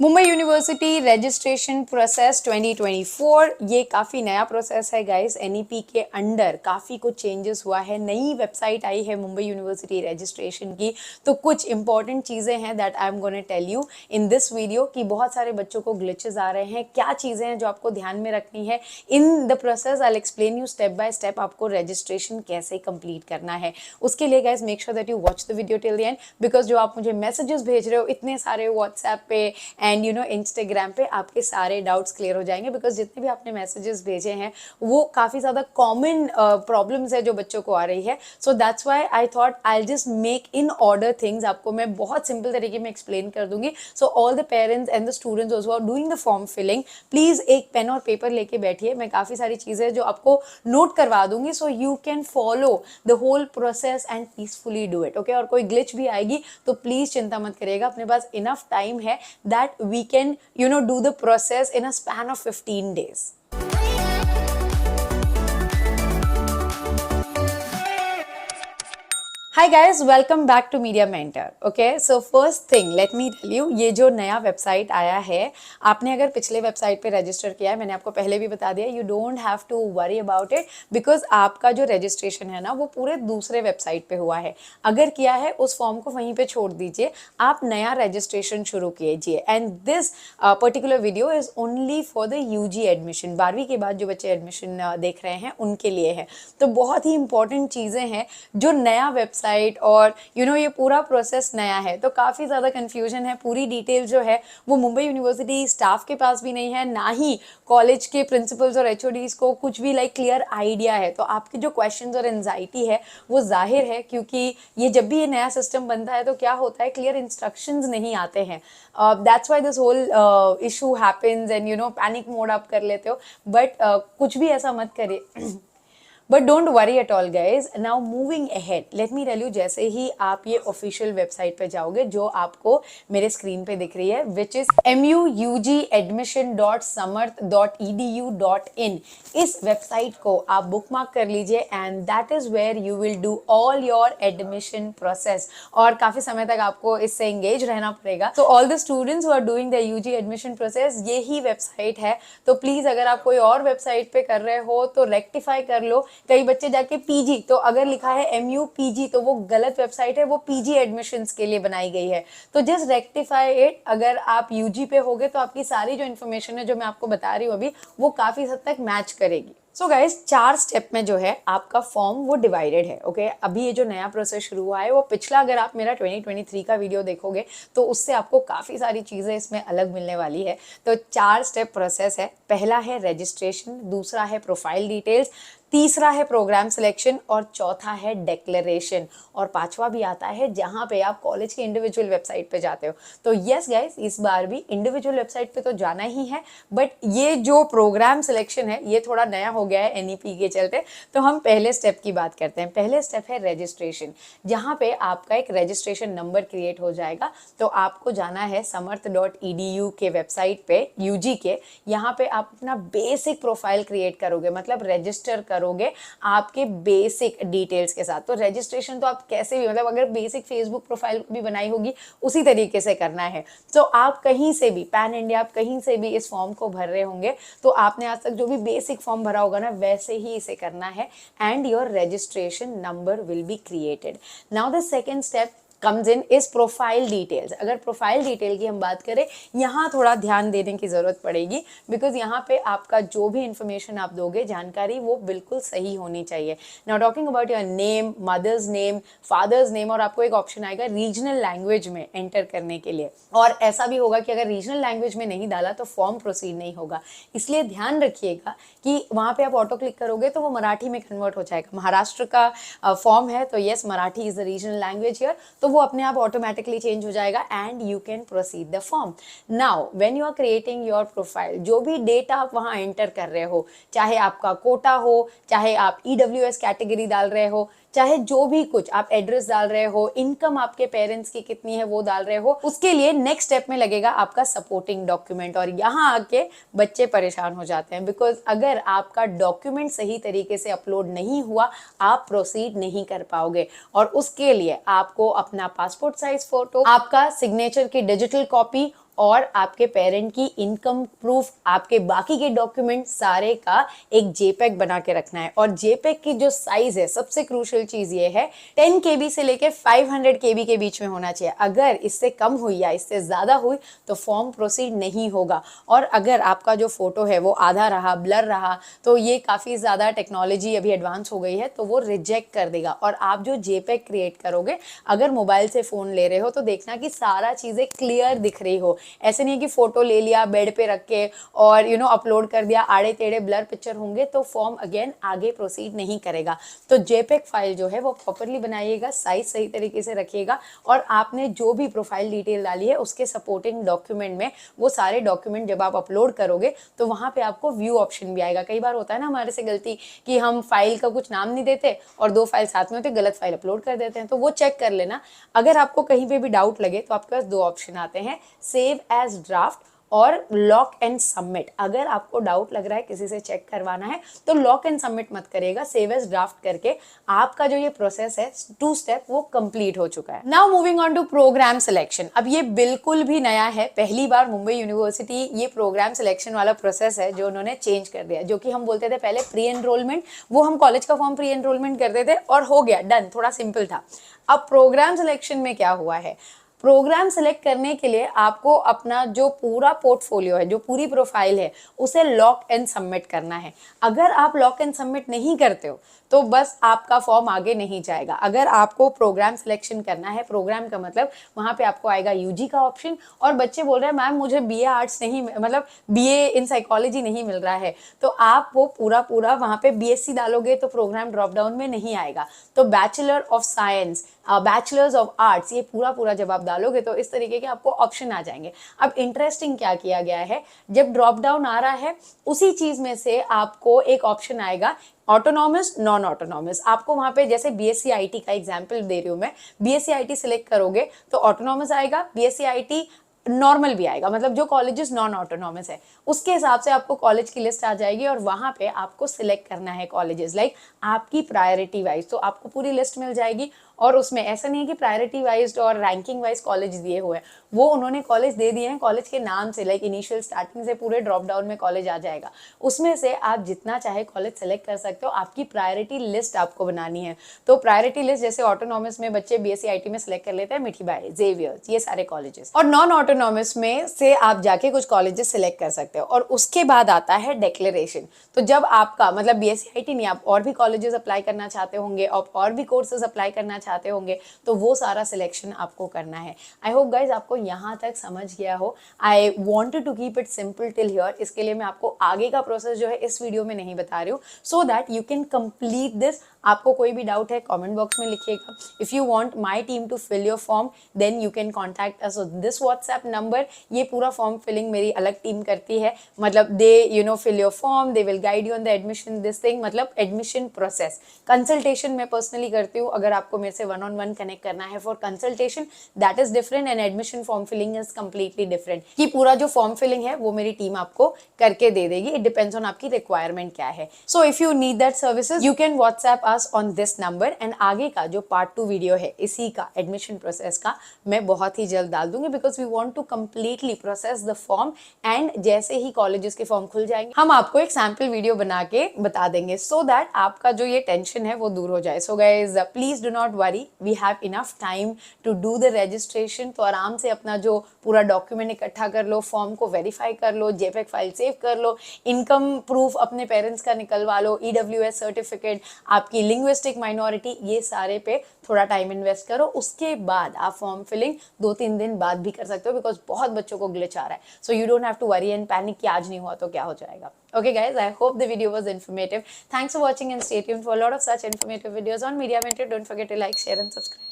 Mumbai university registration process 2024 ये काफ़ी नया प्रोसेस है गाइस। एनईपी के अंडर काफ़ी कुछ चेंजेस हुआ है, नई वेबसाइट आई है मुंबई यूनिवर्सिटी रजिस्ट्रेशन की। तो कुछ इंपॉर्टेंट चीज़ें हैं that I am gonna tell you in this video कि बहुत सारे बच्चों को ग्लिचेस आ रहे हैं, क्या चीज़ें हैं जो आपको ध्यान में रखनी है। In the process I will explain you step by step आपको रजिस्ट्रेशन कैसे कंप्लीट करना है। उसके लिए guys make sure that you watch the video till the end, because जो आप मुझे मैसेजेस भेज रहे हो इतने सारे व्हाट्सएप पे एंड इंस्टाग्राम पे, आपके सारे डाउट्स क्लियर हो जाएंगे। बिकॉज जितने भी आपने मैसेजेस भेजे हैं वो काफ़ी ज़्यादा कॉमन प्रॉब्लम्स है जो बच्चों को आ रही है। So that's why I thought I just make in order things, आपको मैं बहुत सिंपल तरीके में एक्सप्लेन कर दूंगी। So all the parents and the students also are doing the form filling, please एक पेन और पेपर लेके बैठिए। मैं काफ़ी सारी चीज़ें जो आपको नोट करवा दूंगी, so you can follow the whole process and peacefully do it. Okay, और कोई ग्लिच भी आएगी तो प्लीज़ चिंता मत करिएगा, अपने पास इनफ टाइम है that we can do the process in a span of 15 days. Hi guys, welcome back to Media Mentor. Okay, so first thing let me tell you, ये जो नया वेबसाइट आया है, आपने अगर पिछले वेबसाइट पे रजिस्टर किया है, मैंने आपको पहले भी बता दिया, you don't have to worry about it, because आपका जो रजिस्ट्रेशन है ना वो पूरे दूसरे वेबसाइट पे हुआ है। अगर किया है उस फॉर्म को वहीं पे छोड़ दीजिए, आप नया रजिस्ट्रेशन शुरू कीजिए। And this particular video is only for the UG admission, 12वीं के बाद जो बच्चे एडमिशन देख रहे हैं उनके लिए है। तो बहुत ही इंपॉर्टेंट चीज़ें हैं जो नया वेबसाइट और ये पूरा प्रोसेस नया है, तो काफ़ी ज़्यादा कंफ्यूजन है। पूरी डिटेल जो है वो मुंबई यूनिवर्सिटी स्टाफ के पास भी नहीं है, ना ही कॉलेज के प्रिंसिपल्स और एचओडीज को कुछ भी क्लियर आइडिया है। तो आपके जो क्वेश्चंस और एंजाइटी है वो जाहिर है, क्योंकि जब भी ये नया सिस्टम बनता है तो क्या होता है, क्लियर इंस्ट्रक्शंस नहीं आते हैं। That's why this whole issue happens and panic mode आप कर लेते हो। बट कुछ भी ऐसा मत करिए। But don't worry at all guys. Now moving ahead, let me tell you, जैसे ही आप ये ऑफिशियल वेबसाइट पे जाओगे जो आपको मेरे स्क्रीन पे दिख रही है, विच इज mugadmission.samarth.edu.in, इस वेबसाइट को आप बुकमार्क कर लीजिए and that is where you will do all your admission process. और काफी समय तक आपको इससे एंगेज रहना पड़ेगा। तो all the students who are doing the UG admission process, ये ही वेबसाइट है। तो प्लीज अगर आप कोई और वेबसाइट पे कर रहे हो तो रेक्टिफाई कर लो। कई बच्चे जाके पीजी, तो अगर लिखा है एमयू पीजी तो वो गलत वेबसाइट है, वो पीजी एडमिशंस के लिए बनाई गई है। तो जस्ट रेक्टिफाई इट। अगर आप यूजी पे होगे तो आपकी सारी जो इन्फॉर्मेशन है जो मैं आपको बता रही हूँ अभी, वो काफी हद तक मैच करेगी। सो गाइज, 4 स्टेप में जो है आपका फॉर्म वो डिवाइडेड है। ओके, अभी ये जो नया प्रोसेस शुरू हुआ है वो पिछला, अगर आप मेरा 2023 का वीडियो देखोगे तो उससे आपको काफ़ी सारी चीज़ें इसमें अलग मिलने वाली है। तो 4 स्टेप प्रोसेस है। पहला है रजिस्ट्रेशन, दूसरा है प्रोफाइल डिटेल्स, तीसरा है प्रोग्राम सिलेक्शन और चौथा है डिक्लेरेशन, और पांचवा भी आता है जहां पे आप कॉलेज के इंडिविजुअल वेबसाइट पे जाते हो। तो यस गाइस, इस बार भी इंडिविजुअल वेबसाइट पे तो जाना ही है, बट ये जो प्रोग्राम सिलेक्शन है ये थोड़ा नया हो गया है एनईपी के चलते। तो हम पहले स्टेप की बात करते हैं। पहले स्टेप है रजिस्ट्रेशन, जहां पे आपका एक रजिस्ट्रेशन नंबर क्रिएट हो जाएगा। तो आपको जाना है samarth.edu के वेबसाइट पे, यूजी के। यहाँ पे आप अपना बेसिक प्रोफाइल क्रिएट करोगे, मतलब रजिस्टर करोगे आपके बेसिक डिटेल्स के साथ। तो रजिस्ट्रेशन तो आप कैसे भी, मतलब अगर बेसिक फेसबुक प्रोफाइल भी बनाई होगी उसी तरीके से करना है। तो आप कहीं से भी, पैन इंडिया, आप कहीं से भी इस फॉर्म को भर रहे होंगे तो आपने आज तक जो भी बेसिक फॉर्म भरा होगा ना, वैसे ही इसे करना है and your registration number will be created. Now the second step comes in is profile details. अगर प्रोफाइल डिटेल की हम बात करें, यहाँ थोड़ा ध्यान देने की ज़रूरत पड़ेगी, बिकॉज यहाँ पे आपका जो भी इंफॉर्मेशन आप दोगे, जानकारी, वो बिल्कुल सही होनी चाहिए। Now talking about your name, mother's name, father's name, और आपको एक ऑप्शन आएगा रीजनल लैंग्वेज में एंटर करने के लिए। और ऐसा भी होगा कि अगर रीजनल लैंग्वेज में नहीं डाला तो फॉर्म प्रोसीड नहीं होगा, इसलिए ध्यान रखिएगा कि वहाँ पे आप ऑटो क्लिक करोगे तो वो मराठी में कन्वर्ट हो जाएगा। महाराष्ट्र का फॉर्म है तो yes, Marathi is the regional language here, तो वो अपने आप ऑटोमेटिकली चेंज हो जाएगा and you can proceed the form. Now when you are creating your profile, जो भी डेटा आप वहाँ एंटर कर रहे हो, चाहे आपका कोटा हो, चाहे आप ईडब्ल्यूएस कैटेगरी डाल रहे हो, चाहे जो भी कुछ आप एड्रेस डाल रहे हो, इनकम आपके पेरेंट्स की कितनी है वो डाल रहे हो, उसके लिए नेक्स्ट स्टेप में लगेगा आपका सपोर्टिंग डॉक्यूमेंट। और यहाँ आके बच्चे परेशान हो जाते हैं, बिकॉज अगर आपका डॉक्यूमेंट सही तरीके से अपलोड नहीं हुआ, आप प्रोसीड नहीं कर पाओगे। और उसके लिए आपको अपना पासपोर्ट साइज फोटो, आपका सिग्नेचर की डिजिटल कॉपी और आपके पेरेंट की इनकम प्रूफ, आपके बाकी के डॉक्यूमेंट सारे का एक जेपेग बना के रखना है। और जेपेग की जो साइज है, सबसे क्रूशियल चीज ये है 10 KB से लेके 500 KB के बीच में होना चाहिए। अगर इससे कम हुई या इससे ज्यादा हुई तो फॉर्म प्रोसीड नहीं होगा। और अगर आपका जो फोटो है वो आधा रहा, ब्लर रहा, तो ये काफी ज्यादा टेक्नोलॉजी अभी एडवांस हो गई है, तो वो रिजेक्ट कर देगा। और आप जो जेपेग क्रिएट करोगे, अगर मोबाइल से फोन ले रहे हो तो देखना कि सारा चीजें क्लियर दिख रही हो। ऐसे नहीं है कि फोटो ले लिया बेड पे रख के और अपलोड कर दिया, आड़े टेढ़े ब्लर पिक्चर होंगे तो फॉर्म अगेन आगे प्रोसीड नहीं करेगा। तो जेपेग फाइल जो है वो प्रॉपरली बनाइएगा, साइज सही तरीके से रखिएगा, और आपने जो भी प्रोफाइल डिटेल डाली है उसके सपोर्टिंग डॉक्यूमेंट में वो सारे डॉक्यूमेंट जब आप अपलोड करोगे तो वहां पे आपको व्यू ऑप्शन भी आएगा। कई बार होता है ना हमारे से गलती कि हम फाइल का कुछ नाम नहीं देते और 2 फाइल साथ में होते, गलत फाइल अपलोड कर देते हैं, तो वो चेक कर लेना। अगर आपको कहीं पे भी डाउट लगे तो आपके पास 2 ऑप्शन आते हैं, सेव एज ड्राफ्ट और लॉक एंड सबमिट। अगर आपको डाउट लग रहा है, किसी से चेक करवाना है, तो लॉक एंड सबमिट मत करिएगा, सेव एज ड्राफ्ट करके आपका जो ये प्रोसेस है 2 स्टेप वो कंप्लीट हो चुका है। Now moving on to programme selection. अब ये बिल्कुल भी नया है, पहली बार मुंबई यूनिवर्सिटी ये प्रोग्राम सिलेक्शन वाला प्रोसेस है जो उन्होंने चेंज कर दिया। जो कि हम बोलते थे पहले प्री एनरोलमेंट, वो हम कॉलेज का फॉर्म प्री एनरोलमेंट करते थे और हो गया डन, थोड़ा सिंपल था। अब प्रोग्राम सिलेक्शन में क्या हुआ है, प्रोग्राम सेलेक्ट करने के लिए आपको अपना जो पूरा पोर्टफोलियो है, जो पूरी प्रोफाइल है, उसे लॉक एंड सबमिट करना है। अगर आप लॉक एंड सबमिट नहीं करते हो तो बस आपका फॉर्म आगे नहीं जाएगा। अगर आपको प्रोग्राम सिलेक्शन करना है, प्रोग्राम का मतलब वहां पे आपको आएगा यूजी का ऑप्शन, और बच्चे बोल रहे हैं मैम मुझे बीए आर्ट्स नहीं, मतलब बीए इन साइकोलॉजी नहीं मिल रहा है, तो आप वो पूरा वहां पे बीएससी डालोगे तो प्रोग्राम ड्रॉप डाउन में नहीं आएगा। तो bachelor of science, bachelors of arts, ये पूरा जब आप डालोगे तो इस तरीके के आपको ऑप्शन आ जाएंगे। अब इंटरेस्टिंग क्या किया गया है, जब ड्रॉप डाउन आ रहा है उसी चीज में से आपको एक ऑप्शन आएगा ऑटोनॉमस, नॉन ऑटोनॉमस। आपको वहां पे जैसे बीएससी आईटी का एग्जांपल दे रही हूं मैं, बीएससी आईटी सिलेक्ट करोगे तो ऑटोनॉमस आएगा, बीएससी आईटी नॉर्मल भी आएगा, मतलब जो कॉलेजेस नॉन ऑटोनॉमस है उसके हिसाब से आपको कॉलेज की लिस्ट आ जाएगी और वहां पे आपको सिलेक्ट करना है कॉलेजेस लाइक आपकी प्रायोरिटी वाइज। तो आपको पूरी लिस्ट मिल जाएगी और उसमें ऐसा नहीं है कि प्रायोरिटी वाइज और रैंकिंग वाइज कॉलेज दिए हुए हैं, वो उन्होंने कॉलेज दे दिए हैं कॉलेज के नाम से, लाइक इनिशियल स्टार्टिंग से पूरे ड्रॉप डाउन में कॉलेज आ जाएगा। उसमें से आप जितना चाहे कॉलेज सेलेक्ट कर सकते हो, आपकी प्रायोरिटी लिस्ट आपको बनानी है। तो प्रायोरिटी लिस्ट जैसे ऑटोनॉमस में बच्चे बीएससी आईटी में सेलेक्ट कर लेते हैं, मिठीबाई, जेवियर्स, ये सारे कॉलेजेस, और नॉन ऑटोनॉमस में से आप जाके कुछ कॉलेजेस सेलेक्ट कर सकते हो। और उसके बाद आता है डिक्लेरेशन। तो जब आपका मतलब बीएससी आईटी नहीं, आप और भी कॉलेजेस अप्लाई करना चाहते होंगे और भी कोर्सेज अप्लाई करना चाहते होंगे, तो वो सारा सिलेक्शन आपको करना है। आई होप गाइज आपको यहाँ तक समझ गया हो। I wanted to keep it simple till here, इसके लिए मैं आपको आगे का प्रोसेस जो है इस वीडियो में नहीं बता रही हूँ, so that you can complete this. आपको कोई भी डाउट है कमेंट बॉक्स में लिखिएगा। If you want my team to fill your form then you can contact us on this WhatsApp number. ये पूरा फॉर्म फिलिंग मेरी अलग टीम करती है, मतलब they fill your form, they will guide you on the admission this thing, मतलब admission process. Consultation मैं personally करती हूँ, अगर आपको मेरे से 1-on-1 कनेक्ट करना है for consultation that is different, and admission form filling is completely different. कि पूरा जो फॉर्म फिलिंग है वो मेरी टीम आपको करके दे देगी, इट डिपेंड्स ऑन आपकी रिक्वायरमेंट क्या है। So if you need that services you can WhatsApp us on this number, and आगे का जो पार्ट 2 वीडियो है इसी का एडमिशन प्रोसेस का मैं बहुत ही जल्द डाल दूंगी, because we want to completely process the form, and जैसे ही कॉलेजेस के फॉर्म खुल जाएंगे हम आपको एक सैंपल वीडियो बना के बता देंगे, सो दैट आपका जो ये टेंशन है वो दूर हो जाए। So guys please do not worry, we have enough time to do the registration. तो आराम से अपना जो पूरा डॉक्यूमेंट इकट्ठा कर लो, फॉर्म को वेरीफाई कर लो, जेपेग फाइल सेव कर लो, इनकम प्रूफ अपने पेरेंट्स का निकलवा लो, ईडब्ल्यूएस सर्टिफिकेट, आपकी लिंग्विस्टिक माइनॉरिटी, ये सारे पे थोड़ा टाइम इन्वेस्ट करो। उसके बाद आप फॉर्म फिलिंग 2-3 दिन बाद भी कर सकते हो, बिकॉज बहुत बच्चों को ग्लिच आ रहा है। So you don't have to worry and panic कि आज नहीं हुआ तो क्या हो जाएगा। Okay guys, I hope the video was informative. Thanks for watching and stay tuned for a lot of such informative videos on Media Mentor. Don't forget to like, share and subscribe.